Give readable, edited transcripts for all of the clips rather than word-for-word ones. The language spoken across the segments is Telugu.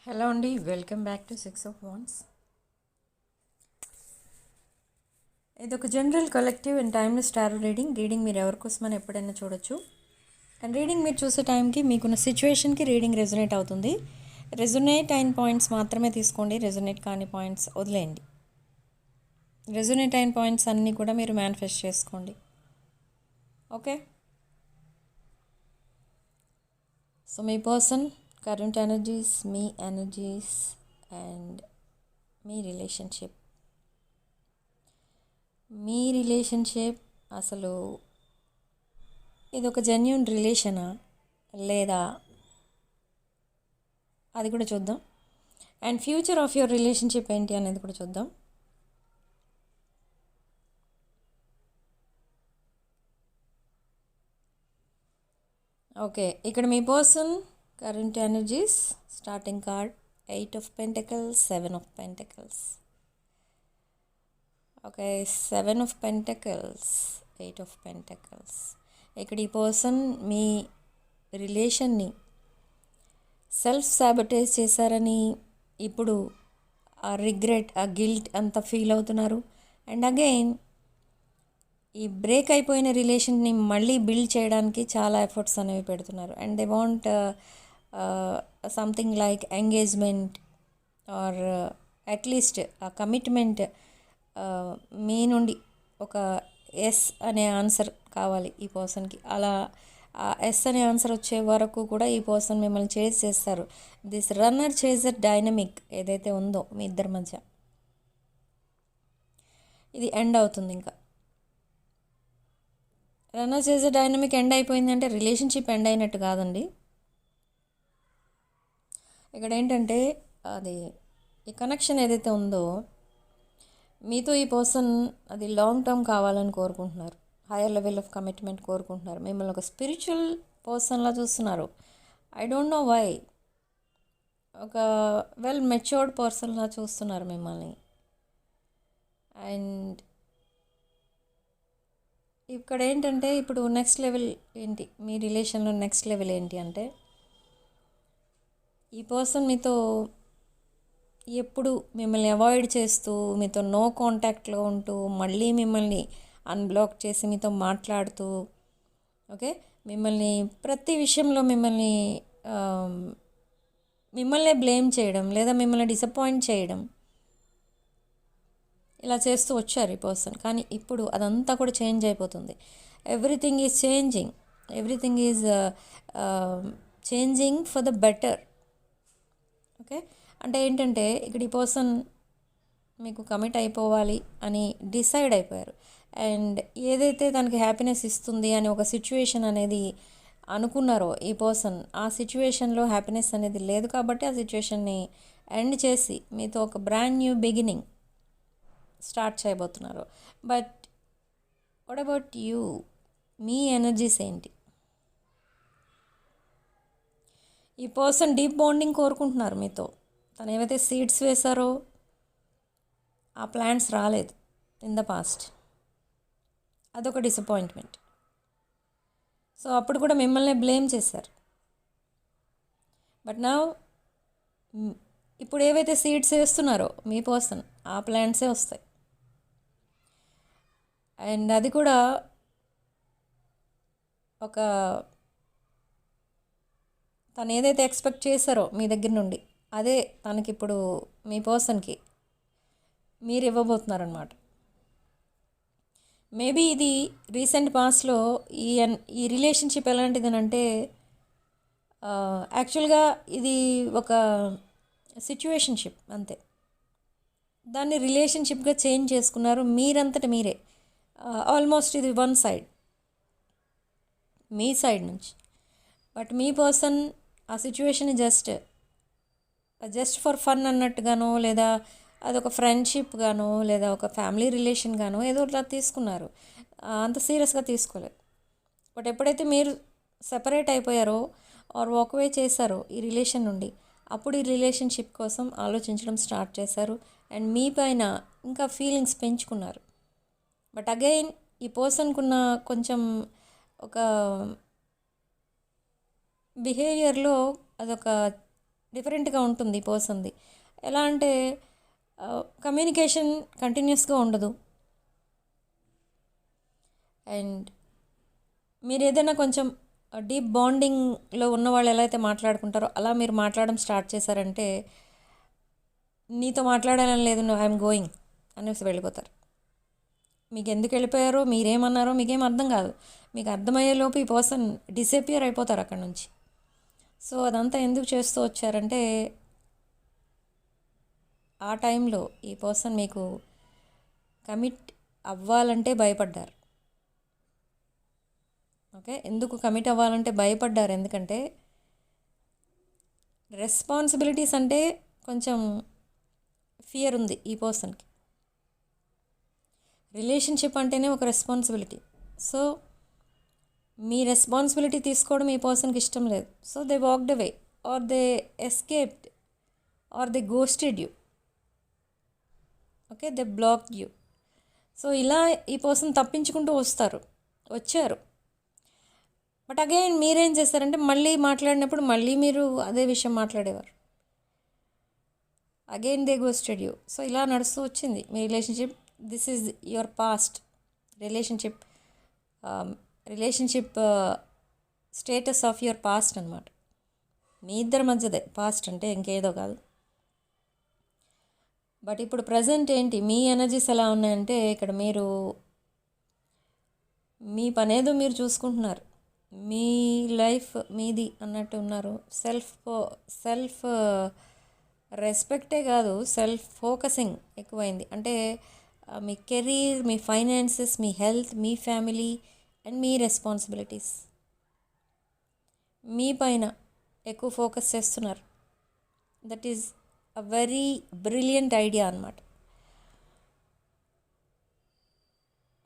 హలో అండి, welcome back to 6 of Wands. ఇది ఒక general collective and timeless tarot reading మీరు ఎవరికోసమని ఎప్పుడైనా చూడొచ్చు. అండ్ రీడింగ్ మీరు చూసే టైంకి మీకున్న సిచ్యువేషన్కి రీడింగ్ రెజొనేట్ అవుతుంది. రెజొనేట్ అయిన పాయింట్స్ మాత్రమే తీసుకోండి, రెజొనేట్ కాని పాయింట్స్ వదిలేయండి. రెజొనేట్ అయిన పాయింట్స్ అన్నీ కూడా మీరు మేనిఫెస్ట్ చేసుకోండి. ఓకే, సో మీ పర్సన్ కరెంట్ ఎనర్జీస్, మీ ఎనర్జీస్ అండ్ మీ రిలేషన్షిప్ అసలు ఇది ఒక జెన్యూన్ రిలేషనా లేదా అది కూడా చూద్దాం. And future of your relationship ఏంటి అనేది కూడా చూద్దాం. ఓకే, ఇక్కడ మీ person current energies starting card 8 of Pentacles, 7 of Pentacles. Okay, 7 of Pentacles, 8 of Pentacles. ఇక్కడ ఈ పర్సన్ మీ రిలేషన్ని సెల్ఫ్ సాబటైజ్ చేశారని ఇప్పుడు ఆ రిగ్రెట్, ఆ గిల్ట్ అంతా ఫీల్ అవుతున్నారు. అండ్ అగైన్ ఈ బ్రేక్ అయిపోయిన రిలేషన్ని మళ్ళీ బిల్డ్ చేయడానికి చాలా ఎఫర్ట్స్ అనేవి పెడుతున్నారు. And they want something like engagement or at least ఆ కమిట్మెంట్ మీ నుండి ఒక ఎస్ అనే ఆన్సర్ కావాలి ఈ పర్సన్కి. అలా ఆ ఎస్ అనే ఆన్సర్ వచ్చే వరకు కూడా ఈ పర్సన్ మిమ్మల్ని చేజ్ చేస్తారు. దిస్ రన్నర్ చేజర్ డైనమిక్ ఏదైతే ఉందో మీ ఇద్దరి మధ్య, ఇది ఎండ్ అవుతుంది. ఇంకా రన్నర్ చేజర్ డైనమిక్ ఎండ్ అయిపోయిందంటే రిలేషన్షిప్ ఎండ్ అయినట్టు కాదండి. ఇక్కడ ఏంటంటే అది ఈ కనెక్షన్ ఏదైతే ఉందో మీతో ఈ పర్సన్ అది లాంగ్ టర్మ్ కావాలని కోరుకుంటున్నారు. హైయర్ లెవెల్ ఆఫ్ కమిట్మెంట్ కోరుకుంటున్నారు. మిమ్మల్ని ఒక స్పిరిచువల్ పర్సన్లా చూస్తున్నారు. I don't know why. ఒక వెల్ మెచ్యూర్డ్ పర్సన్లా చూస్తున్నారు మిమ్మల్ని. అండ్ ఇక్కడ ఏంటంటే ఇప్పుడు నెక్స్ట్ లెవెల్ ఏంటి, మీ రిలేషన్లో నెక్స్ట్ లెవెల్ ఏంటి అంటే ఈ పర్సన్ మీతో ఎప్పుడు మిమ్మల్ని అవాయిడ్ చేస్తూ మీతో నో కాంటాక్ట్లో ఉంటూ మళ్ళీ మిమ్మల్ని అన్బ్లాక్ చేసి మీతో మాట్లాడుతూ, ఓకే, మిమ్మల్ని ప్రతి విషయంలో మిమ్మల్నే బ్లేమ్ చేయడం లేదా మిమ్మల్ని డిసప్పాయింట్ చేయడం ఇలా చేస్తూ వచ్చారు ఈ పర్సన్. కానీ ఇప్పుడు అదంతా కూడా చేంజ్ అయిపోతుంది. Everything is changing for the better. Okay, అంటే ఏంటంటే ఇక్కడ ఈ పర్సన్ మీకు కమిట్ అయిపోవాలి అని డిసైడ్ అయిపోయారు. అండ్ ఏదైతే తనకి హ్యాపీనెస్ ఇస్తుంది అని ఒక సిచ్యువేషన్ అనేది అనుకున్నారో ఈ పర్సన్, ఆ సిచ్యువేషన్లో హ్యాపీనెస్ అనేది లేదు కాబట్టి ఆ సిచ్యువేషన్ని ఎండ్ చేసి మీతో ఒక బ్రాండ్ న్యూ బిగినింగ్ స్టార్ట్ చేయబోతున్నారు. But what about you? Me energies ఏంటి? ఈ పర్సన్ డీప్ బాండింగ్ కోరుకుంటున్నారు మీతో. తను ఏవైతే సీడ్స్ వేశారో ఆ ప్లాంట్స్ రాలేదు ఇన్ ద పాస్ట్, అదొక డిసప్పాయింట్మెంట్. సో అప్పుడు కూడా మిమ్మల్ని బ్లేమ్ చేశారు. బట్ నా ఇప్పుడు ఏవైతే సీడ్స్ వేస్తున్నారో మీ పర్సన్, ఆ ప్లాంట్సే వస్తాయి. అండ్ అది కూడా ఒక తను ఏదైతే ఎక్స్పెక్ట్ చేశారో మీ దగ్గర నుండి అదే తనకిప్పుడు మీ పర్సన్కి మీరు ఇవ్వబోతున్నారనమాట. మేబీ ఇది రీసెంట్ పాస్ట్లో ఈ రిలేషన్షిప్ ఎలాంటిదని అంటే యాక్చువల్గా ఇది ఒక సిచ్యువేషన్షిప్ అంతే. దాన్ని రిలేషన్షిప్గా చేంజ్ చేసుకున్నారు మీరంతట మీరే. ఆల్మోస్ట్ ఇది వన్ సైడ్, మీ సైడ్ నుంచి. బట్ మీ పర్సన్ ఆ సిచ్యువేషన్ జస్ట్ ఫర్ ఫన్ అన్నట్టుగానో లేదా అదొక ఫ్రెండ్షిప్ గానో లేదా ఒక ఫ్యామిలీ రిలేషన్ గానో ఏదో ఇట్లా తీసుకున్నారు. అంత సీరియస్గా తీసుకోలేదు. బట్ ఎప్పుడైతే మీరు సెపరేట్ అయిపోయారో ఆర్ వాక్వే చేశారో ఈ రిలేషన్ నుండి, అప్పుడు ఈ రిలేషన్షిప్ కోసం ఆలోచించడం స్టార్ట్ చేశారు. అండ్ మీ పైన ఇంకా ఫీలింగ్స్ పెంచుకున్నారు. బట్ అగైన్ ఈ పర్సన్కున్న కొంచెం ఒక బిహేవియర్లో అదొక డిఫరెంట్గా ఉంటుంది ఈ పర్సన్ది. ఎలా అంటే కమ్యూనికేషన్ కంటిన్యూస్గా ఉండదు. అండ్ మీరు ఏదైనా కొంచెం డీప్ బాండింగ్లో ఉన్న వాళ్ళు ఎలా అయితే మాట్లాడుకుంటారో అలా మీరు మాట్లాడడం స్టార్ట్ చేశారంటే నీతో మాట్లాడాలని లేదు, ఐఎమ్ గోయింగ్ అనేసి వెళ్ళిపోతారు. మీకు ఎందుకు వెళ్ళిపోయారో, మీరేమన్నారో మీకేం అర్థం కాదు. మీకు అర్థమయ్యేలోపు ఈ పర్సన్ డిసపియర్ అయిపోతారు అక్కడ నుంచి. సో అదంతా ఎందుకు చేస్తూ వచ్చారంటే ఆ టైంలో ఈ పర్సన్ మీకు కమిట్ అవ్వాలంటే భయపడ్డారు. ఓకే, ఎందుకు కమిట్ అవ్వాలంటే భయపడ్డారు? ఎందుకంటే రెస్పాన్సిబిలిటీస్ అంటే కొంచెం ఫియర్ ఉంది ఈ పర్సన్కి. రిలేషన్షిప్ అంటేనే ఒక రెస్పాన్సిబిలిటీ. సో మీ రెస్పాన్సిబిలిటీ తీసుకోవడం ఈ పర్సన్కి ఇష్టం లేదు. So they walked away or they escaped or they ghosted you. Okay, they blocked you. So ఇలా ఈ పర్సన్ తప్పించుకుంటూ వచ్చారు. బట్ అగైన్ మీరేం చేస్తారంటే మళ్ళీ మాట్లాడినప్పుడు మళ్ళీ మీరు అదే విషయం మాట్లాడేవారు. Again they ghosted you. So ఇలా నడుస్తూ వచ్చింది మీ relationship. This is your past relationship status of your past అనమాట. మీ ఇద్దరి మధ్యదే పాస్ట్ అంటే ఇంకేదో కాదు. బట్ ఇప్పుడు ప్రజెంట్ ఏంటి మీ ఎనర్జీస్ ఎలా ఉన్నాయంటే ఇక్కడ మీరు మీ పనేదో మీరు చూసుకుంటున్నారు, మీ లైఫ్ మీది అన్నట్టు ఉన్నారు. సెల్ఫ్ రెస్పెక్టే కాదు, సెల్ఫ్ ఫోకసింగ్ ఎక్కువైంది. అంటే మీ కెరీర్, మీ ఫైనాన్సెస్, మీ హెల్త్, మీ ఫ్యామిలీ అండ్ మీ రెస్పాన్సిబిలిటీస్ మీ పైన ఎక్కువ ఫోకస్ చేస్తున్నారు. That is a very brilliant idea అన్నమాట.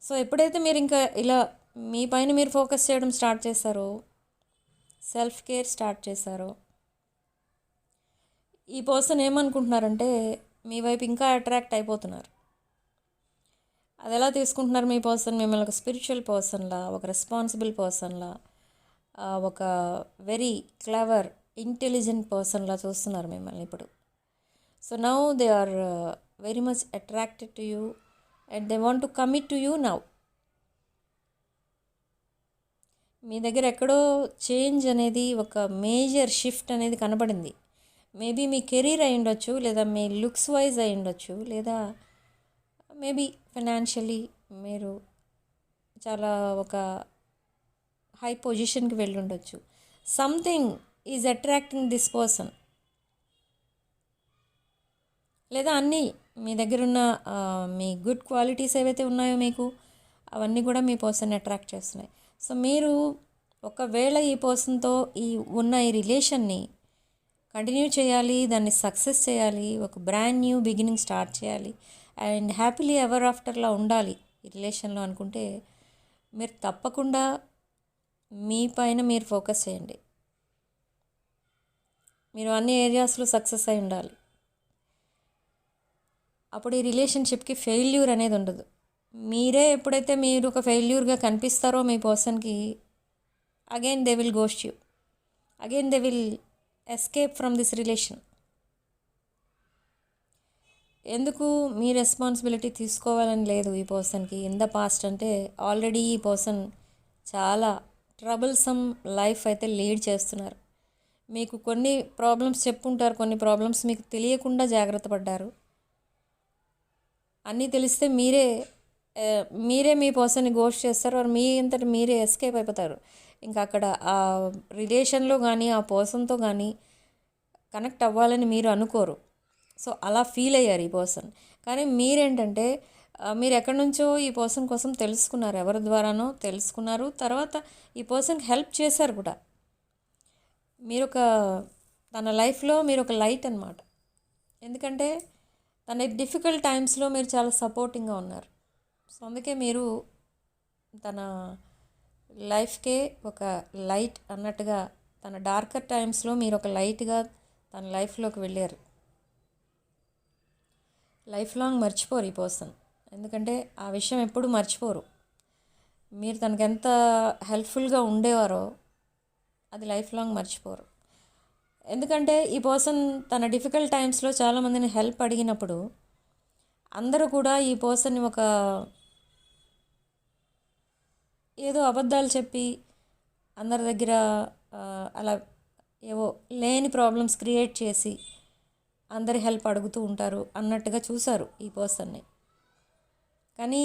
సో ఎప్పుడైతే మీరు ఇంకా ఇలా మీ పైన మీరు ఫోకస్ చేయడం స్టార్ట్ చేశారో, సెల్ఫ్ కేర్ స్టార్ట్ చేశారో, ఈ పర్సన్ ఏమనుకుంటున్నారంటే మీ వైపు ఇంకా అట్రాక్ట్ అయిపోతున్నారు. అది ఎలా తీసుకుంటున్నారు? మీ పర్సన్ మిమ్మల్ని ఒక స్పిరిచువల్ పర్సన్లా, ఒక రెస్పాన్సిబుల్ పర్సన్లా, ఒక వెరీ క్లవర్ ఇంటెలిజెంట్ పర్సన్లా చూస్తున్నారు మిమ్మల్ని ఇప్పుడు. So now they are very much attracted to you and they want to commit to you now. మీ దగ్గర ఎక్కడో చేంజ్ అనేది, ఒక మేజర్ షిఫ్ట్ అనేది కనబడింది. మేబీ మీ కెరీర్ అయి ఉండొచ్చు, లేదా మీ లుక్స్ వైజ్ అయి ఉండొచ్చు, లేదా మేబీ ఫైనాన్షియలీ మీరు చాలా ఒక హై పొజిషన్కి వెళ్ళి ఉండొచ్చు. Something is attracting this person. లేదా అన్నీ మీ దగ్గర ఉన్న మీ గుడ్ క్వాలిటీస్ ఏవైతే ఉన్నాయో మీకు, అవన్నీ కూడా మీ పర్సన్ అట్రాక్ట్ చేస్తున్నాయి. సో మీరు ఒకవేళ ఈ పర్సన్తో ఉన్న ఈ రిలేషన్ని కంటిన్యూ చేయాలి, దాన్ని సక్సెస్ చేయాలి, ఒక బ్రాండ్ న్యూ బిగినింగ్ స్టార్ట్ చేయాలి అండ్ హ్యాపీలీ ఎవర్ ఆఫ్టర్లా ఉండాలి ఈ రిలేషన్లో అనుకుంటే మీరు తప్పకుండా మీ పైన మీరు ఫోకస్ చేయండి. మీరు అన్ని ఏరియాస్లో సక్సెస్ అయి ఉండాలి. అప్పుడు ఈ రిలేషన్షిప్కి ఫెయిల్యూర్ అనేది ఉండదు. మీరే ఎప్పుడైతే మీరు ఒక ఫెయిల్యూర్గా కనిపిస్తారో మీ పర్సన్కి, again they will ghost you, again they will escape from this relation. ఎందుకు మీ రెస్పాన్సిబిలిటీ తీసుకోవాలని లేదు ఈ పర్సన్కి ఇన్ ద పాస్ట్. అంటే ఆల్రెడీ ఈ పర్సన్ చాలా ట్రబుల్సమ్ లైఫ్ అయితే లీడ్ చేస్తున్నారు. మీకు కొన్ని ప్రాబ్లమ్స్ చెప్పుంటారు, కొన్ని ప్రాబ్లమ్స్ మీకు తెలియకుండా జాగ్రత్త పడ్డారు. అన్నీ తెలిస్తే మీరే మీ పర్సన్ని గోస్ట్ చేస్తారు, ఆర్ మీ అంతటి మీరే ఎస్కేప్ అయిపోతారు. ఇంకా అక్కడ ఆ రిలేషన్లో కానీ ఆ పర్సన్తో కానీ కనెక్ట్ అవ్వాలని మీరు అనుకోరు. సో అలా ఫీల్ అయ్యారు ఈ పర్సన్. కానీ మీరేంటంటే మీరు ఎక్కడి నుంచో ఈ పర్సన్ కోసం తెలుసుకున్నారు, ఎవరి ద్వారానో తెలుసుకున్నారు, తర్వాత ఈ పర్సన్కి హెల్ప్ చేశారు కూడా. తన లైఫ్లో మీరు ఒక లైట్ అన్నమాట. ఎందుకంటే తన డిఫికల్ట్ టైమ్స్లో మీరు చాలా సపోర్టింగ్గా ఉన్నారు. సో అందుకే మీరు తన లైఫ్కే ఒక లైట్ అన్నట్టుగా, తన డార్కర్ టైమ్స్లో మీరు ఒక లైట్గా తన లైఫ్లోకి వెళ్ళారు. లైఫ్ లాంగ్ మర్చిపోరు ఈ పర్సన్, ఎందుకంటే ఆ విషయం ఎప్పుడు మర్చిపోరు. మీరు తనకు ఎంత హెల్ప్ఫుల్గా ఉండేవారో అది లైఫ్ లాంగ్ మర్చిపోరు. ఎందుకంటే ఈ పర్సన్ తన డిఫికల్ట్ టైమ్స్లో చాలామందిని హెల్ప్ అడిగినప్పుడు అందరూ కూడా ఈ పర్సన్ని ఒక ఏదో అబద్ధాలు చెప్పి అందరి దగ్గర అలా ఏవో లేని ప్రాబ్లమ్స్ క్రియేట్ చేసి అందరి హెల్ప్ అడుగుతూ ఉంటారు అన్నట్టుగా చూశారు ఈ పర్సన్ని. కానీ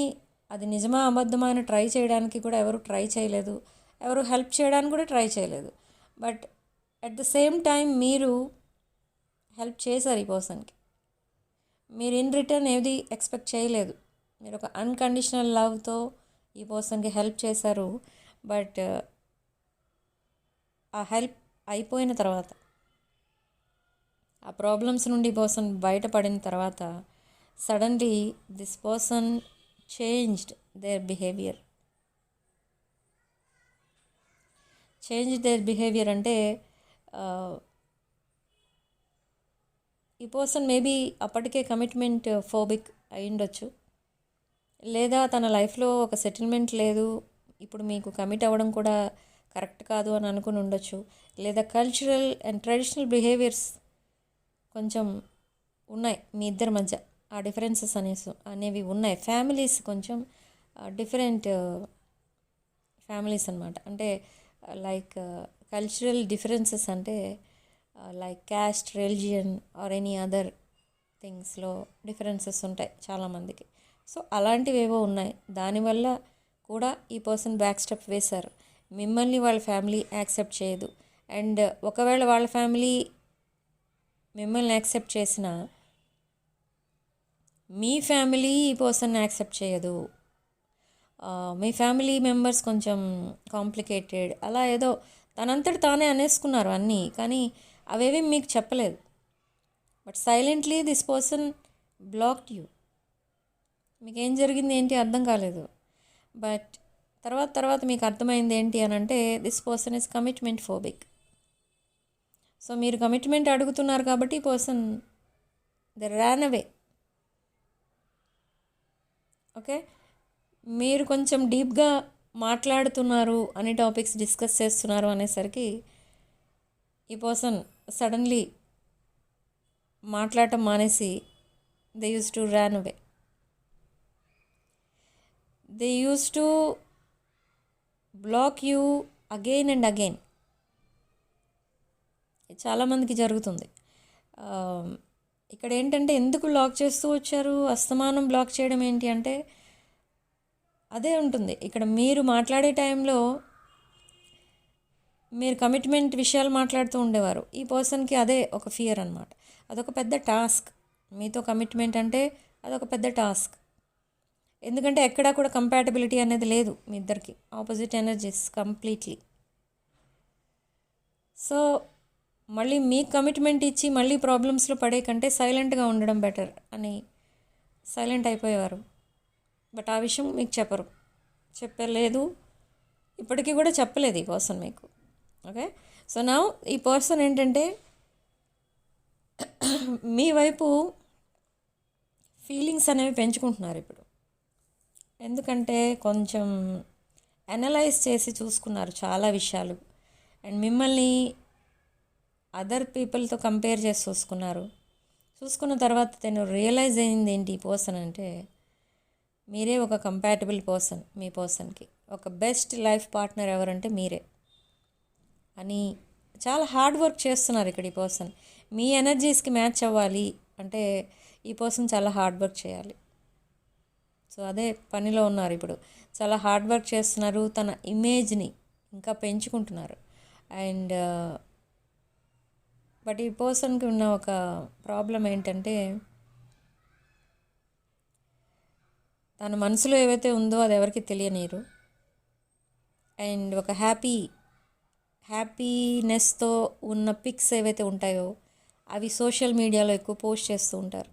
అది నిజమా అబద్ధమైన ట్రై చేయడానికి కూడా ఎవరు ట్రై చేయలేదు, ఎవరు హెల్ప్ చేయడానికి కూడా ట్రై చేయలేదు. But at the same time మీరు హెల్ప్ చేశారు ఈ పర్సన్కి. మీరు ఇన్ రిటర్న్ ఏది ఎక్స్పెక్ట్ చేయలేదు, మీరు ఒక అన్కండిషనల్ లవ్తో ఈ పర్సన్కి హెల్ప్ చేశారు. బట్ ఆ హెల్ప్ అయిపోయిన తర్వాత, ఆ ప్రాబ్లమ్స్ నుండి ఈ పర్సన్ బయటపడిన తర్వాత suddenly this person changed their behaviour. అంటే ఈ పర్సన్ మేబీ అప్పటికే కమిట్మెంట్ ఫోబిక్ అయి ఉండొచ్చు, లేదా తన లైఫ్లో ఒక సెటిల్మెంట్ లేదు, ఇప్పుడు మీకు కమిట్ అవ్వడం కూడా కరెక్ట్ కాదు అని అనుకుని ఉండొచ్చు, లేదా కల్చరల్ అండ్ ట్రెడిషనల్ బిహేవియర్స్ కొంచెం ఉన్నాయి మీ ఇద్దరి మధ్య, ఆ డిఫరెన్సెస్ అనేవి ఉన్నాయి. ఫ్యామిలీస్ కొంచెం డిఫరెంట్ ఫ్యామిలీస్ అనమాట. అంటే లైక్ కల్చరల్ డిఫరెన్సెస్ అంటే like caste, religion or any other థింగ్స్లో డిఫరెన్సెస్ ఉంటాయి చాలామందికి. సో అలాంటివి ఏవో ఉన్నాయి, దానివల్ల కూడా ఈ పర్సన్ బ్యాక్ స్టెప్ వేశారు. మిమ్మల్ని వాళ్ళ ఫ్యామిలీ యాక్సెప్ట్ చేయదు, అండ్ ఒకవేళ వాళ్ళ ఫ్యామిలీ మిమ్మల్ని యాక్సెప్ట్ చేసినా మీ ఫ్యామిలీ ఈ పర్సన్ యాక్సెప్ట్ చేయదు. మీ ఫ్యామిలీ మెంబర్స్ కొంచెం కాంప్లికేటెడ్, అలా ఏదో తనంతటి తానే అనేసుకున్నారు అన్నీ, కానీ అవేవి మీకు చెప్పలేదు. But silently this person blocked you. మీకేం జరిగింది ఏంటి అర్థం కాలేదు. బట్ తర్వాత మీకు అర్థమైంది ఏంటి అని అంటే this person is commitment phobic. So మీరు కమిట్మెంట్ అడుగుతున్నారు కాబట్టి ఈ person they Ryan away. Okay, మీరు కొంచెం డీప్గా మాట్లాడుతున్నారు అని టాపిక్స్ డిస్కస్ చేస్తున్నారు అనేసరికి ఈ పర్సన్ సడన్లీ మాట్లాడటం మానేసి they use to run away. They use to block you again and again. చాలామందికి జరుగుతుంది. ఇక్కడ ఏంటంటే ఎందుకు బ్లాక్ చేస్తూ వచ్చారు, అస్తమానం బ్లాక్ చేయడం ఏంటి అంటే అదే ఉంటుంది. ఇక్కడ మీరు మాట్లాడే టైంలో మీరు కమిట్మెంట్ విషయాలు మాట్లాడుతూ ఉండేవారు, ఈ పర్సన్కి అదే ఒక ఫియర్ అనమాట. అదొక పెద్ద టాస్క్. మీతో కమిట్మెంట్ అంటే అదొక పెద్ద టాస్క్. ఎందుకంటే ఎక్కడా కూడా కంపాటబిలిటీ అనేది లేదు మీ ఇద్దరికి, ఆపోజిట్ ఎనర్జీస్ కంప్లీట్లీ. సో మళ్ళీ మీకు కమిట్మెంట్ ఇచ్చి మళ్ళీ ప్రాబ్లమ్స్లో పడే కంటే సైలెంట్గా ఉండడం బెటర్ అని సైలెంట్ అయిపోయేవారు. బట్ ఆ విషయం మీకు చెప్పలేదు, ఇప్పటికీ కూడా చెప్పలేదు ఈ పర్సన్ మీకు. ఓకే, సో నా ఈ పర్సన్ ఏంటంటే మీ వైపు ఫీలింగ్స్ అనేవి పెంచుకుంటున్నారు ఇప్పుడు. ఎందుకంటే కొంచెం అనలైజ్ చేసి చూసుకున్నారు చాలా విషయాలు, అండ్ మిమ్మల్ని అదర్ పీపుల్తో కంపేర్ చేసి చూసుకున్న తర్వాత తను రియలైజ్ అయింది ఏంటి ఈ పర్సన్ అంటే మీరే ఒక కంపాటబుల్ పర్సన్, మీ పర్సన్కి ఒక బెస్ట్ లైఫ్ పార్ట్నర్ ఎవరంటే మీరే అని చాలా హార్డ్ వర్క్ చేస్తున్నారు ఇక్కడ ఈ పర్సన్. మీ ఎనర్జీస్కి మ్యాచ్ అవ్వాలి అంటే ఈ పర్సన్ చాలా హార్డ్ వర్క్ చేయాలి. సో అదే పనిలో ఉన్నారు ఇప్పుడు, చాలా హార్డ్ వర్క్ చేస్తున్నారు, తన ఇమేజ్ని ఇంకా పెంచుకుంటున్నారు. అండ్ బట్ ఈ పర్సన్కి ఉన్న ఒక ప్రాబ్లం ఏంటంటే తన మనసులో ఏవైతే ఉందో అది ఎవరికి తెలియనీరు. అండ్ ఒక హ్యాపీనెస్తో ఉన్న పిక్స్ ఏవైతే ఉంటాయో అవి సోషల్ మీడియాలో ఎక్కువ పోస్ట్ చేస్తూ ఉంటారు.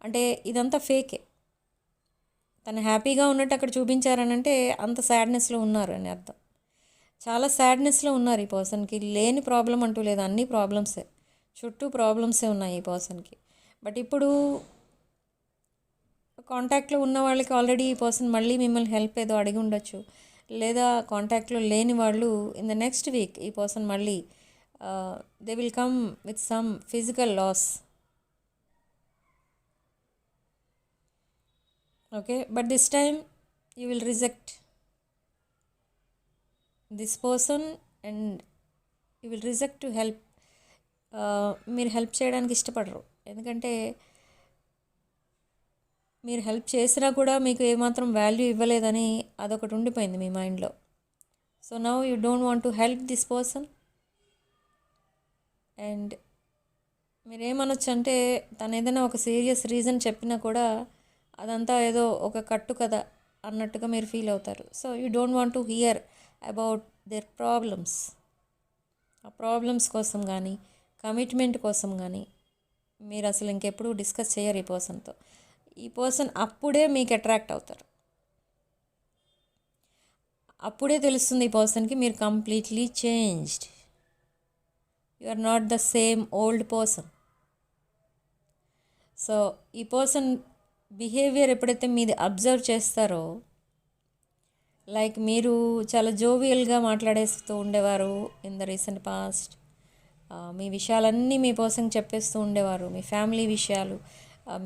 అంటే ఇదంతా ఫేకే. తను హ్యాపీగా ఉన్నట్టు అక్కడ చూపించారనంటే అంత సాడ్నెస్లో ఉన్నారు అని అర్థం. చాలా సాడ్నెస్లో ఉన్నారు ఈ పర్సన్కి. లేని ప్రాబ్లం అంటూ లేదు, అన్ని ప్రాబ్లమ్సే, చుట్టూ ప్రాబ్లమ్సే ఉన్నాయి ఈ పర్సన్కి. బట్ ఇప్పుడు కాంటాక్ట్లో ఉన్న వాళ్ళకి ఆల్రెడీ ఈ పర్సన్ మళ్ళీ మిమ్మల్ని హెల్ప్ ఏదో అడిగి ఉండొచ్చు, లేదా కాంటాక్ట్లో లేని వాళ్ళు ఇన్ ద నెక్స్ట్ వీక్ ఈ పర్సన్ మళ్ళీ they will come with some physical loss. Okay, but this time you will reject this person and you will reject to help. మీరు హెల్ప్ చేయడానికి ఇష్టపడరు, ఎందుకంటే మీరు హెల్ప్ చేసినా కూడా మీకు ఏమాత్రం వాల్యూ ఇవ్వలేదని అదొకటి ఉండిపోయింది మీ మైండ్లో. So now you don't want to help this person. And మీరేమనొచ్చు అంటే తను ఏదైనా ఒక సీరియస్ రీజన్ చెప్పినా కూడా అదంతా ఏదో ఒక కట్టు కదా అన్నట్టుగా మీరు ఫీల్ అవుతారు. So you don't want to hear about their problems. ఆ ప్రాబ్లమ్స్ కోసం కానీ కమిట్మెంట్ కోసం కానీ మీరు అసలు ఇంకెప్పుడు డిస్కస్ చేయరు ఈ పర్సన్తో. ఈ పర్సన్ అప్పుడే మీకు అట్రాక్ట్ అవుతారు. అప్పుడే తెలుస్తుంది ఈ పర్సన్కి మీరు completely changed. You are not the same old person. So ఈ పర్సన్ బిహేవియర్ ఎప్పుడైతే మీది అబ్జర్వ్ చేస్తారో, లైక్ మీరు చాలా జోవియల్గా మాట్లాడేస్తూ ఉండేవారు ఇన్ ద రీసెంట్ పాస్ట్. మీ విషయాలన్నీ మీ పర్సన్కి చెప్పేస్తూ ఉండేవారు, మీ ఫ్యామిలీ విషయాలు,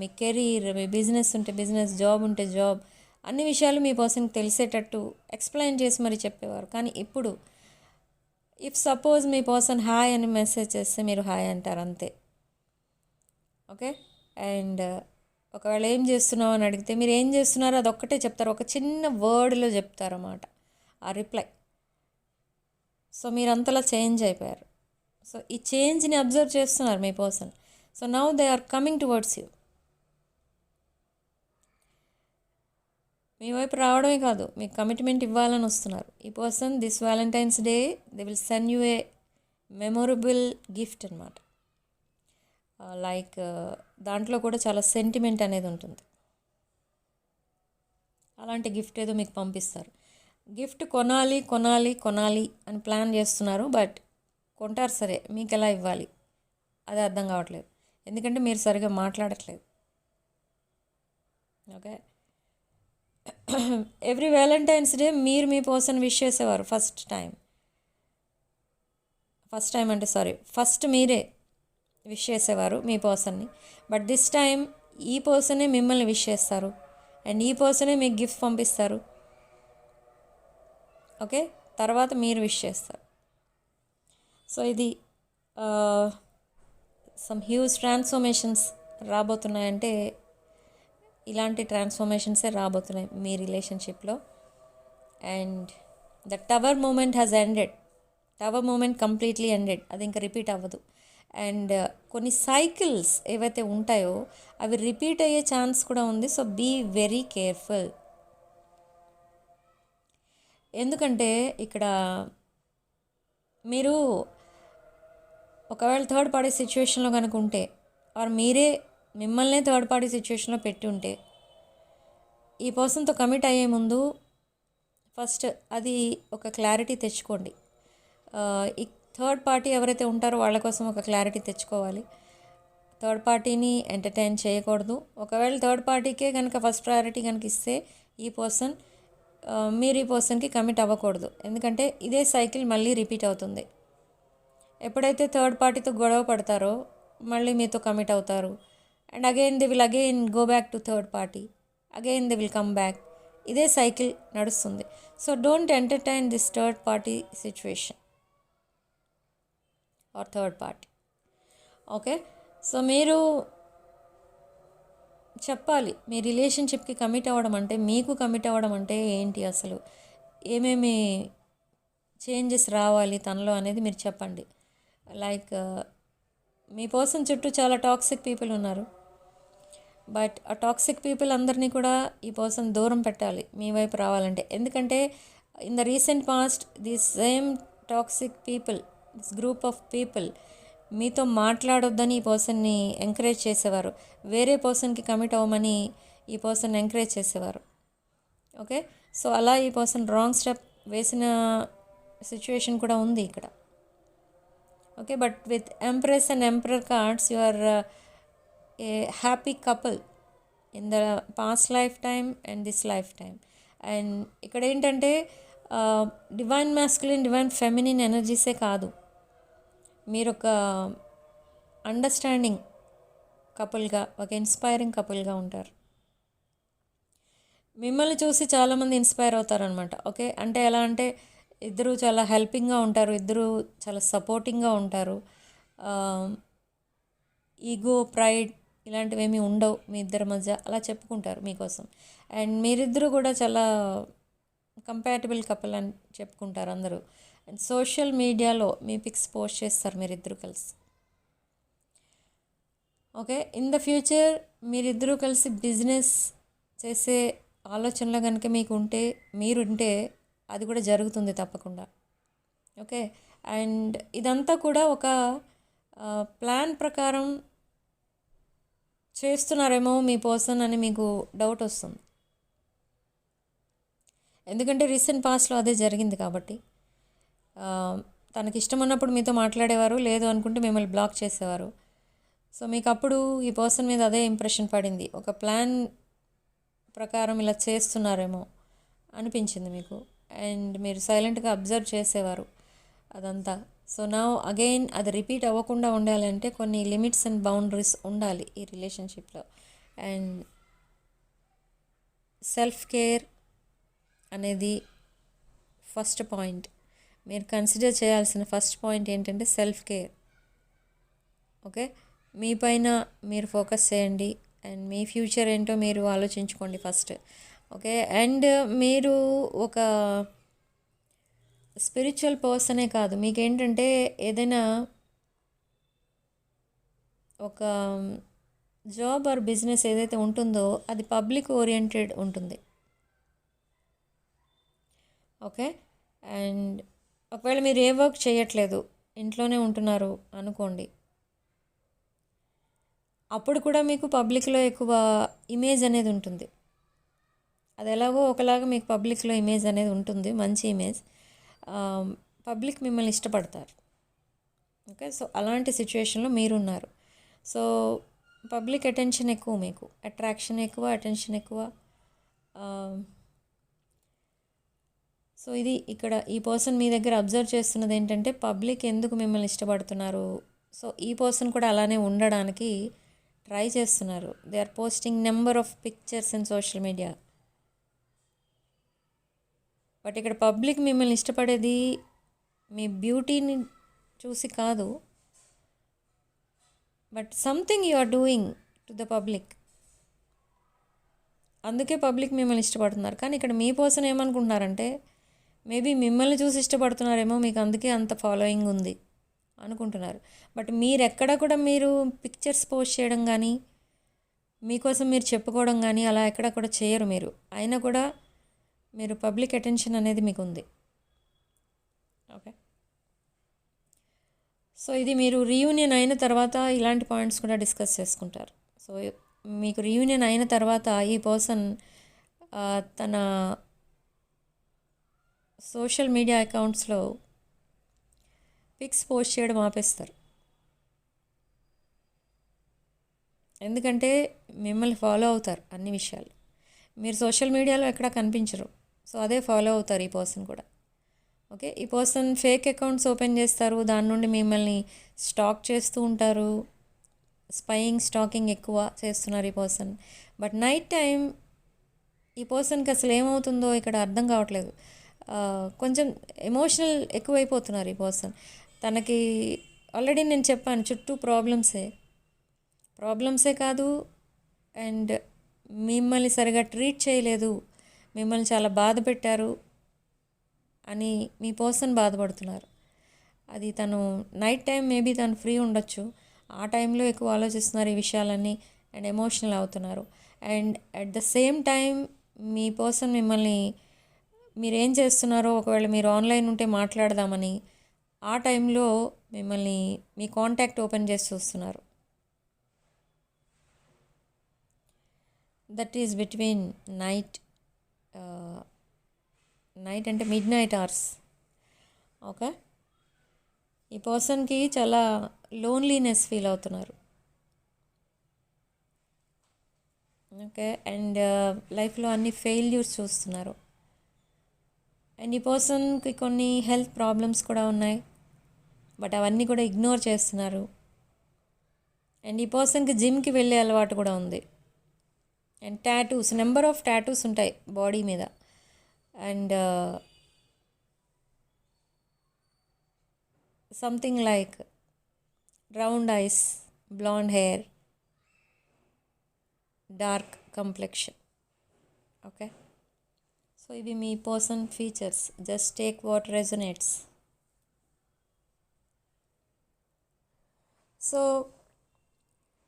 మీ కెరీర్, మీ బిజినెస్ ఉంటే బిజినెస్, జాబ్ ఉంటే జాబ్, అన్ని విషయాలు మీ పర్సన్కి తెలిసేటట్టు ఎక్స్ప్లెయిన్ చేసి మరి చెప్పేవారు. కానీ ఇప్పుడు if suppose me person hi అని మెసేజ్ చేస్తే మీరు హాయ్ అంటారు అంతే. ఓకే, అండ్ ఒకవేళ ఏం చేస్తున్నావు అని అడిగితే మీరు ఏం చేస్తున్నారో అదొక్కటే చెప్తారు, ఒక చిన్న వర్డ్లో చెప్తారన్నమాట ఆ రిప్లై. సో మీరు అంతలా చేంజ్ అయిపోయారు. సో ఈ చేంజ్ని అబ్జర్వ్ చేస్తున్నారు మీ person. So now they are coming towards you. మీ వైపు రావడమే కాదు, మీకు కమిట్మెంట్ ఇవ్వాలని వస్తున్నారు ఈ person. This Valentine's day they will send you a memorable gift అనమాట. లైక్ దాంట్లో కూడా చాలా సెంటిమెంట్ అనేది ఉంటుంది. అలాంటి గిఫ్ట్ ఏదో మీకు పంపిస్తారు. గిఫ్ట్ కొనాలి కొనాలి కొనాలి అని ప్లాన్ చేస్తున్నారు, బట్ కొంటారు సరే, మీకు ఎలా ఇవ్వాలి అది అర్థం కావట్లేదు, ఎందుకంటే మీరు సరిగా మాట్లాడట్లేదు. ఓకే, ఎవ్రీ వ్యాలంటైన్స్ డే మీరు మీ పర్సన్ విష్ చేసేవారు. ఫస్ట్ టైం అంటే ఫస్ట్ మీరే విష్ చేసేవారు మీ పర్సన్ని. బట్ దిస్ టైం ఈ పర్సనే మిమ్మల్ని విష్ చేస్తారు అండ్ ఈ పర్సనే మీకు గిఫ్ట్ పంపిస్తారు. ఓకే, తర్వాత మీరు విష్ చేస్తారు. సో ఇది సమ్ హ్యూజ్ ట్రాన్స్ఫర్మేషన్స్ రాబోతున్నాయంటే ఇలాంటి ట్రాన్స్ఫర్మేషన్సే రాబోతున్నాయి మీ రిలేషన్షిప్లో. And the tower moment has ended. Tower moment completely ended, అది ఇంకా రిపీట్ అవ్వదు. అండ్ కొన్ని సైకిల్స్ ఏవైతే ఉంటాయో అవి రిపీట్ అయ్యే ఛాన్స్ కూడా ఉంది. So be very careful. ఎందుకంటే ఇక్కడ మీరు ఒకవేళ థర్డ్ పార్టీ సిచ్యువేషన్లో కనుక ఉంటే, ఆర్ మీరే మిమ్మల్నే థర్డ్ పార్టీ సిచ్యువేషన్లో పెట్టి ఉంటే, ఈ పర్సన్తో కమిట్ అయ్యే ముందు ఫస్ట్ అది ఒక క్లారిటీ తెచ్చుకోండి. ఈ థర్డ్ పార్టీ ఎవరైతే ఉంటారో వాళ్ళ కోసం ఒక క్లారిటీ తెచ్చుకోవాలి. థర్డ్ పార్టీని ఎంటర్టైన్ చేయకూడదు. ఒకవేళ థర్డ్ పార్టీకే కనుక ఫస్ట్ ప్రయారిటీ కనుక ఇస్తే ఈ పర్సన్ మీరు ఈ పర్సన్కి కమిట్ అవ్వకూడదు, ఎందుకంటే ఇదే సైకిల్ మళ్ళీ రిపీట్ అవుతుంది. ఎప్పుడైతే థర్డ్ పార్టీతో గొడవ పడతారో మళ్ళీ మీతో కమిట్ అవుతారు and again they will again go back to third party, again they will come back. ఇదే సైకిల్ నడుస్తుంది. So don't entertain this third party situation or third party. Okay, so మీరు చెప్పాలి మీ రిలేషన్షిప్కి కమిట్ అవ్వడం అంటే, మీకు కమిట్ అవ్వడం అంటే ఏంటి, అసలు ఏమేమి చేంజెస్ రావాలి తనలో అనేది మీరు చెప్పండి. లైక్ మీ పర్సన్ చుట్టూ చాలా టాక్సిక్ పీపుల్ ఉన్నారు, బట్ ఆ టాక్సిక్ పీపుల్ అందరినీ కూడా ఈ పర్సన్ దూరం పెట్టాలి మీ వైపు రావాలంటే. ఎందుకంటే in the recent past this same toxic people, this group of people మీతో మాట్లాడొద్దని ఈ పర్సన్ని ఎంకరేజ్ చేసేవారు, వేరే పర్సన్కి కమిట్ అవ్వమని ఈ పర్సన్ ఎంకరేజ్ చేసేవారు. ఓకే, సో అలా ఈ పర్సన్ రాంగ్ స్టెప్ వేసిన సిచ్యువేషన్ కూడా ఉంది ఇక్కడ. Okay, but with empress and emperor cards you are a happy couple in the past lifetime and this lifetime. And ఇక్కడ ఏంటంటే డివైన్ మాస్కులిన్, డివైన్ ఫెమినిన్ ఎనర్జీసే కాదు, మీరు ఒక అండర్స్టాండింగ్ కపుల్గా, ఒక ఇన్స్పైరింగ్ కపుల్గా ఉంటారు. మిమ్మల్ని చూసి చాలామంది ఇన్స్పైర్ అవుతారనమాట. ఓకే, అంటే ఎలా అంటే ఇద్దరు చాలా హెల్పింగ్గా ఉంటారు, ఇద్దరు చాలా సపోర్టింగ్గా ఉంటారు. ఈగో, ప్రైడ్ ఇలాంటివి ఏమీ ఉండవు మీ ఇద్దరి మధ్య, అలా చెప్పుకుంటారు మీకోసం. అండ్ మీరిద్దరు కూడా చాలా కంపాటబుల్ కపుల్ అని చెప్పుకుంటారు అందరూ. అండ్ సోషల్ మీడియాలో మీ పిక్స్ పోస్ట్ చేస్తారు మీరిద్దరు కలిసి. ఓకే, ఇన్ ద ఫ్యూచర్ మీరిద్దరూ కలిసి బిజినెస్ చేసే ఆలోచనలో కనుక మీరుంటే అది కూడా జరుగుతుంది తప్పకుండా. ఓకే, అండ్ ఇదంతా కూడా ఒక ప్లాన్ ప్రకారం చేస్తున్నారేమో మీ పర్సన్ అని మీకు డౌట్ వస్తుంది. ఎందుకంటే రీసెంట్ పాస్ట్లో అదే జరిగింది కాబట్టి. తనకి ఇష్టం ఉన్నప్పుడు మీతో మాట్లాడేవారు, లేదు అనుకుంటే మిమ్మల్ని బ్లాక్ చేసేవారు. సో మీకు అప్పుడు ఈ పర్సన్ మీద అదే ఇంప్రెషన్ పడింది, ఒక ప్లాన్ ప్రకారం ఇలా చేస్తున్నారేమో అనిపించింది మీకు. అండ్ మీరు సైలెంట్గా అబ్జర్వ్ చేసేవారు అదంతా. సో నా అగైన్ అది రిపీట్ అవ్వకుండా ఉండాలంటే కొన్ని లిమిట్స్ అండ్ బౌండరీస్ ఉండాలి ఈ రిలేషన్షిప్లో. అండ్ సెల్ఫ్ కేర్ అనేది ఫస్ట్ పాయింట్. మీరు కన్సిడర్ చేయాల్సిన ఫస్ట్ పాయింట్ ఏంటంటే సెల్ఫ్ కేర్. ఓకే, మీ పైన మీరు ఫోకస్ చేయండి అండ్ మీ ఫ్యూచర్ ఏంటో మీరు ఆలోచించుకోండి ఫస్ట్. ఓకే, అండ్ మీరు ఒక స్పిరిచువల్ పర్సనే కాదు, మీకేంటంటే ఏదైనా ఒక జాబ్ ఆర్ బిజినెస్ ఏదైతే ఉంటుందో అది పబ్లిక్ ఓరియంటెడ్ ఉంటుంది. ఓకే, అండ్ ఒకవేళ మీరు ఏ వర్క్ చేయట్లేదు, ఇంట్లోనే ఉంటున్నారు అనుకోండి, అప్పుడు కూడా మీకు పబ్లిక్లో ఎక్కువ ఇమేజ్ అనేది ఉంటుంది. అది ఎలాగో ఒకలాగా మీకు పబ్లిక్లో ఇమేజ్ అనేది ఉంటుంది, మంచి ఇమేజ్. పబ్లిక్ మిమ్మల్ని ఇష్టపడతారు. ఓకే, సో అలాంటి సిచ్యువేషన్లో మీరున్నారు. సో పబ్లిక్ అటెన్షన్ ఎక్కువ, మీకు అట్రాక్షన్ ఎక్కువ, అటెన్షన్ ఎక్కువ. సో ఇది ఇక్కడ ఈ పర్సన్ మీ దగ్గర అబ్జర్వ్ చేస్తున్నది ఏంటంటే పబ్లిక్ ఎందుకు మిమ్మల్ని ఇష్టపడుతున్నారు. సో ఈ పర్సన్ కూడా అలానే ఉండడానికి ట్రై చేస్తున్నారు. They are posting number of pictures in social media. But ఇక్కడ పబ్లిక్ మిమ్మల్ని ఇష్టపడేది మీ బ్యూటీని చూసి కాదు, but something you are doing to the public. అందుకే పబ్లిక్ మిమ్మల్ని ఇష్టపడుతున్నారు. కానీ ఇక్కడ మీ పర్సన్ ఏమనుకుంటున్నారంటే మేబీ మిమ్మల్ని చూసి ఇష్టపడుతున్నారేమో, మీకు అందుకే అంత ఫాలోయింగ్ ఉంది అనుకుంటున్నారు. బట్ మీరెక్కడ కూడా మీరు పిక్చర్స్ పోస్ట్ చేయడం కానీ, మీకోసం మీరు చెప్పుకోవడం కానీ అలా ఎక్కడ కూడా చేయరు మీరు. అయినా కూడా మీరు పబ్లిక్ అటెన్షన్ అనేది మీకు ఉంది. ఓకే, సో ఇది మీరు రీయూనియన్ అయిన తర్వాత ఇలాంటి పాయింట్స్ కూడా డిస్కస్ చేసుకుంటారు. సో మీకు రీయూనియన్ అయిన తర్వాత ఈ పర్సన్ తన సోషల్ మీడియా అకౌంట్స్లో పిక్స్ పోస్ట్ చేయడం ఆపేస్తారు. ఎందుకంటే మిమ్మల్ని ఫాలో అవుతారు అన్ని విషయాలు. మీరు సోషల్ మీడియాలో ఎక్కడా కనిపించరు, సో అదే ఫాలో అవుతారు ఈ పర్సన్ కూడా. ఓకే, ఈ పర్సన్ ఫేక్ అకౌంట్స్ ఓపెన్ చేస్తారు, దాని నుండి మిమ్మల్ని స్టాక్ చేస్తూ ఉంటారు. స్టాకింగ్ ఎక్కువ చేస్తున్నారు ఈ పర్సన్. బట్ నైట్ టైం ఈ పర్సన్కి అసలు ఏమవుతుందో ఇక్కడ అర్థం కావట్లేదు. కొంచెం ఎమోషనల్ ఎక్కువైపోతున్నారు ఈ పర్సన్. తనకి ఆల్రెడీ నేను చెప్పాను, చుట్టూ ప్రాబ్లమ్సే కాదు, అండ్ మిమ్మల్ని సరిగా ట్రీట్ చేయలేదు, మిమ్మల్ని చాలా బాధ పెట్టారు అని మీ పర్సన్ బాధపడుతున్నారు. అది తను నైట్ టైం మేబీ తను ఫ్రీ ఉండొచ్చు, ఆ టైంలో ఎక్కువ ఆలోచిస్తున్నారు ఈ విషయాలన్నీ అండ్ ఎమోషనల్ అవుతున్నారు. And at the same time me person మిమ్మల్ని మీరేం చేస్తున్నారో, ఒకవేళ మీరు ఆన్లైన్ ఉంటే మాట్లాడదామని ఆ టైంలో మిమ్మల్ని మీ కాంటాక్ట్ ఓపెన్ చేసి చూస్తున్నారు. దట్ ఈజ్ బిట్వీన్ నైట్ అంటే మిడ్ నైట్ అవర్స్. ఓకే, ఈ పర్సన్కి చాలా లోన్లీనెస్ ఫీల్ అవుతున్నారు. ఓకే, అండ్ లైఫ్లో అన్ని ఫెయిల్యూర్స్ చూస్తున్నారు. అండ్ ఈ పర్సన్కి కొన్ని హెల్త్ ప్రాబ్లమ్స్ కూడా ఉన్నాయి. బట్ అవన్నీ కూడా ఇగ్నోర్ చేస్తున్నారు. అండ్ ఈ పర్సన్కి జిమ్కి వెళ్ళే అలవాటు కూడా ఉంది. And tattoos, number of tattoos ఉంటాయి బాడీ మీద. And something like round eyes, blonde hair, dark complexion. Okay, so ఇవి మీ person features. Just take what resonates. So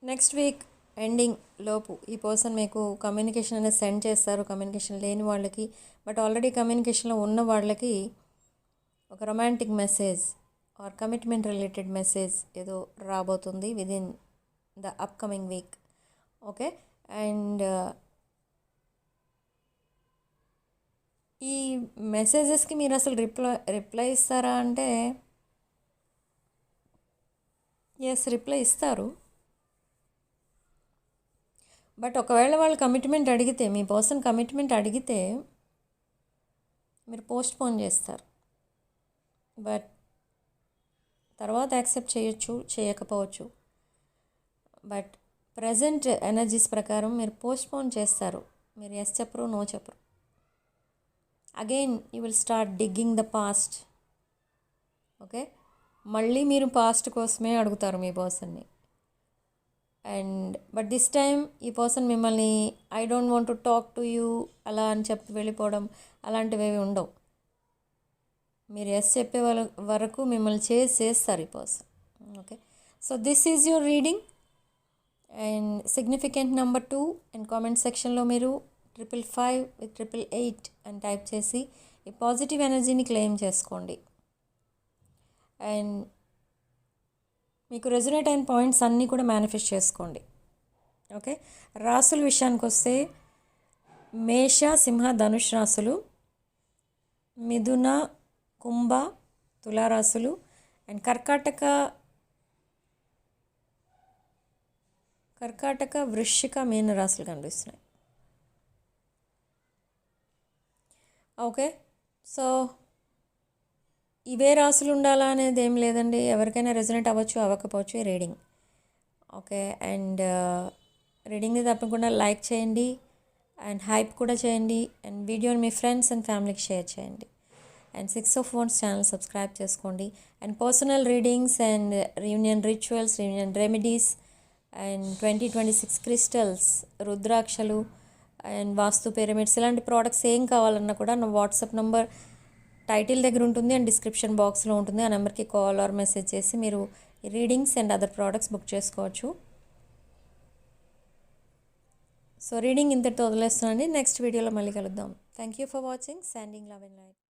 next week ending లోపు ఈ పర్సన్ మీకు కమ్యూనికేషన్ అనేది సెండ్ చేస్తారు. కమ్యూనికేషన్ లేని వాళ్ళకి, బట్ ఆల్రెడీ కమ్యూనికేషన్లో ఉన్న వాళ్ళకి ఒక romantic message or commitment related message ఏదో రాబోతుంది within the upcoming week. Okay, and ఈ మెసేజెస్కి మీరు అసలు రిప్లై ఇస్తారా అంటే ఎస్, రిప్లై ఇస్తారు. బట్ ఒకవేళ వాళ్ళు కమిట్మెంట్ అడిగితే, మీ పర్సన్ కమిట్మెంట్ అడిగితే మీరు పోస్ట్ పోన్ చేస్తారు. బట్ తర్వాత యాక్సెప్ట్ చేయొచ్చు, చేయకపోవచ్చు. బట్ ప్రజెంట్ ఎనర్జీస్ ప్రకారం మీరు పోస్ట్ పోన్ చేస్తారు. మీరు ఎస్ చెప్పరు, నో చెప్పరు. Again you will start digging the past. Okay, మళ్ళీ మీరు పాస్ట్ కోసమే అడుగుతారు మీ పర్సన్ని. అండ్ బట్ దిస్ టైమ్ ఈ పర్సన్ మిమ్మల్ని I don't want to talk to you అలా అని చెప్పి వెళ్ళిపోవడం అలాంటివి ఏవి ఉండవు. మీరు ఎస్ చెప్పే వరకు మిమ్మల్ని చేస్తారు ఈ person. Okay, so this is your reading. And significant number 2 and comment సెక్షన్లో మీరు 555 with 888 అని టైప్ చేసి ఈ పాజిటివ్ ఎనర్జీని క్లెయిమ్ చేసుకోండి. అండ్ మీకు రెజొనేట్ అయిన పాయింట్స్ అన్నీ కూడా మేనిఫెస్ట్ చేసుకోండి. ఓకే, రాసుల విషయానికి వస్తే మేష, సింహ, ధనుష్ రాసులు, మిథున, కుంభ, తులారాశులు, అండ్ కర్కాటక, వృశ్చిక, మీన రాశులు కనిపిస్తున్నాయి. ఓకే, సో ఇవే రాసులు ఉండాలా అనేది ఏం లేదండి. ఎవరికైనా రెజొనేట్ అవ్వచ్చు, అవ్వకపోవచ్చు ఈ రీడింగ్. ఓకే, అండ్ రీడింగ్ని తప్పకుండా లైక్ చేయండి అండ్ హైప్ కూడా చేయండి. అండ్ వీడియోని మీ ఫ్రెండ్స్ అండ్ ఫ్యామిలీకి షేర్ చేయండి. And 6 of Wands channel subscribe చేసుకోండి. And personal readings and reunion rituals, reunion remedies and 2026 crystals, రుద్రాక్షలు అండ్ వాస్తు పిరమిడ్స్ ఇలాంటి ప్రోడక్ట్స్ ఏం కావాలన్నా కూడా నా వాట్సాప్ నంబర్ టైటిల్ దగ్గర ఉంటుంది అండ్ డిస్క్రిప్షన్ బాక్స్లో ఉంటుంది. ఆ నెంబర్కి కాల్ ఆర్ మెసేజ్ చేసి మీరు ఈ readings and other products book చేసుకోవచ్చు. సో రీడింగ్ ఇంతటితో వదిలేస్తున్నానండి. నెక్స్ట్ వీడియోలో మళ్ళీ కలుద్దాం. Thank you for watching. Sending love and light.